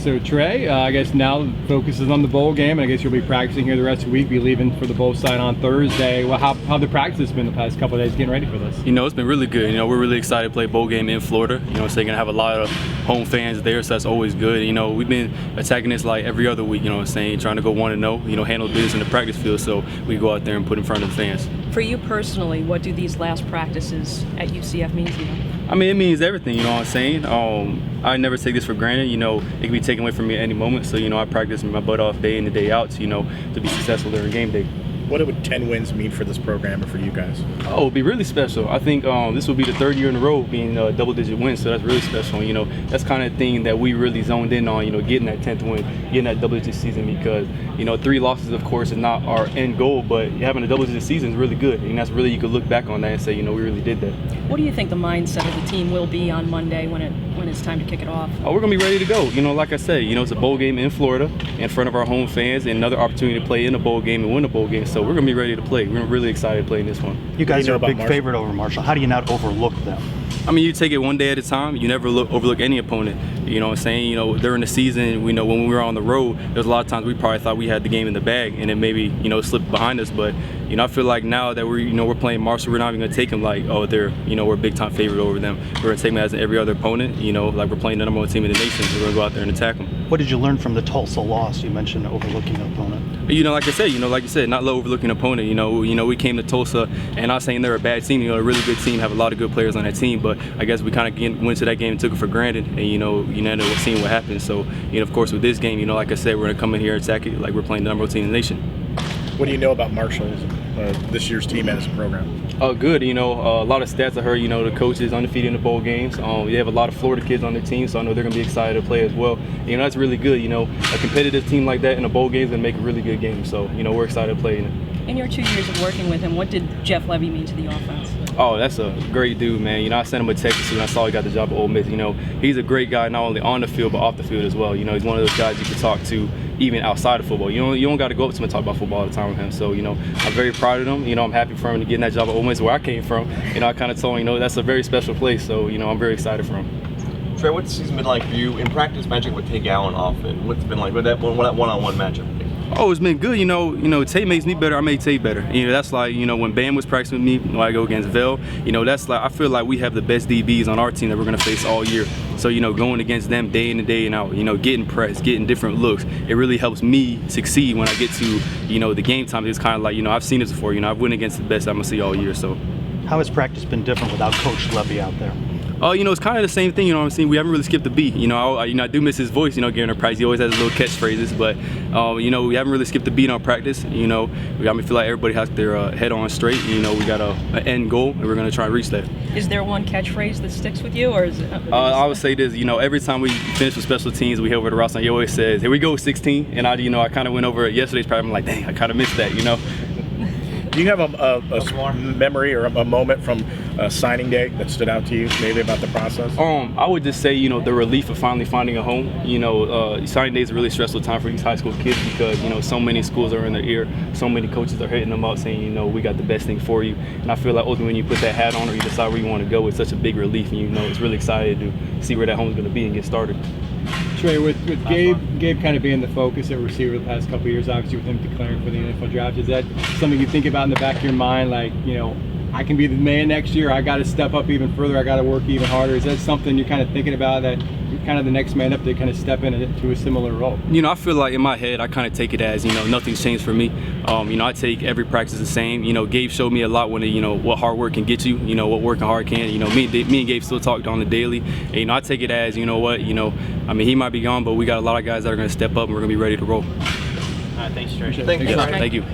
So Tre, I guess now the focus is on the bowl game, and I guess you'll be practicing here the rest of the week, be leaving for the bowl site on Thursday. Well, how the practice been the past couple of days getting ready for this? It's been really good. We're really excited to play bowl game in Florida. So you're going to have a lot of home fans there, so that's always good. We've been attacking this like every other week, trying to go 1-0, handle business in the practice field so we go out there and put in front of the fans. For you personally, what do these last practices at UCF mean to you? It means everything, what I'm saying? I never take this for granted, it can be taken away from me at any moment, so, I practice my butt off day in and day out, to be successful during game day. What would 10 wins mean for this program or for you guys? Oh, it would be really special. I think this will be the third year in a row being double-digit wins, so that's really special. That's kind of thing that we really zoned in on, getting that 10th win, getting that double-digit season because, 3 losses, of course, is not our end goal, but having a double-digit season is really good, and that's really, you could look back on that and say, we really did that. What do you think the mindset of the team will be on Monday when it's time to kick it off? Oh, we're going to be ready to go. Like I said, it's a bowl game in Florida in front of our home fans and another opportunity to play in a bowl game and win a bowl game. So we're going to be ready to play. We're really excited to play in this one. You guys are a big favorite over Marshall. How do you not overlook them? You take it one day at a time. You never overlook any opponent. You know what I'm saying? During the season, when we were on the road, there's a lot of times we probably thought we had the game in the bag and it maybe, slipped behind us. But, I feel like now that we're playing Marshall, we're not even going to take them like, oh, they're, we're a big time favorite over them. We're going to take them as every other opponent, like we're playing the number 1 team in the nation. We're going to go out there and attack them. What did you learn from the Tulsa loss? You mentioned overlooking an opponent. Like I said, like you said, not overlooking an opponent. We came to Tulsa, and not saying they're a bad team. A really good team, have a lot of good players on that team. But I guess we kind of went to that game and took it for granted, and you ended up seeing what happened. So of course, with this game, like I said, we're gonna come in here and attack it like we're playing the number 1 team in the nation. What do you know about Marshall, this year's team as a program? Oh, good. A lot of stats I heard. The coaches undefeated in the bowl games. They have a lot of Florida kids on their team, so I know they're gonna be excited to play as well. That's really good. A competitive team like that in a bowl game is gonna make a really good game. So we're excited to play in it. In your 2 years of working with him, what did Jeff Levy mean to the offense? Oh, that's a great dude, man. I sent him a text when I saw he got the job at Ole Miss. He's a great guy not only on the field but off the field as well. He's one of those guys you can talk to even outside of football. You don't got to go up to him and talk about football all the time with him. So, I'm very proud of him. I'm happy for him to get in that job at Ole Miss where I came from. I kind of told him, that's a very special place. So, I'm very excited for him. Tre, what's the season been like for you in practice matching with Tate Allen often? What's it been like with that one-on-one matchup? Oh, it's been good. Tate makes me better. I make Tate better. That's like, when Bam was practicing with me, when I go against Vel, that's like, I feel like we have the best DBs on our team that we're going to face all year. So, going against them day in and day out, getting pressed, getting different looks, it really helps me succeed when I get to, the game time. It's kind of like, I've seen this before. I've went against the best I'm going to see all year. So, how has practice been different without Coach Levy out there? It's kind of the same thing, what I'm saying? We haven't really skipped a beat. I do miss his voice, giving her prize. He always has little catchphrases, but, we haven't really skipped a beat on practice. We got me feel like everybody has their head on straight. We got an end goal, and we're going to try and reach that. Is there one catchphrase that sticks with you, or is it? I would say this, every time we finish with special teams, we head over to Ross, and he always says, "Here we go, 16." And I kind of went over it yesterday's practice. I'm like, dang, I kind of missed that, Do you have a memory or a moment from signing day that stood out to you, maybe about the process? I would just say, the relief of finally finding a home. Signing day is a really stressful time for these high school kids because, so many schools are in their ear. So many coaches are hitting them up saying, we got the best thing for you. And I feel like ultimately when you put that hat on or you decide where you want to go, it's such a big relief. And, it's really excited to see where that home is going to be and get started. Tre, with Gabe kind of being the focus at receiver the past couple of years, obviously with him declaring for the NFL draft, is that something you think about in the back of your mind, like, I can be the man next year, I got to step up even further, I got to work even harder? Is that something you're kind of thinking about, that you're kind of the next man up to kind of step into a similar role? I feel like in my head, I kind of take it as, nothing's changed for me. I take every practice the same. Gabe showed me a lot when, what hard work can get you, what working hard can. Me and Gabe still talked on the daily. And, I take it as, he might be gone, but we got a lot of guys that are going to step up and we're going to be ready to roll. All right, thanks, Tre. Thank you.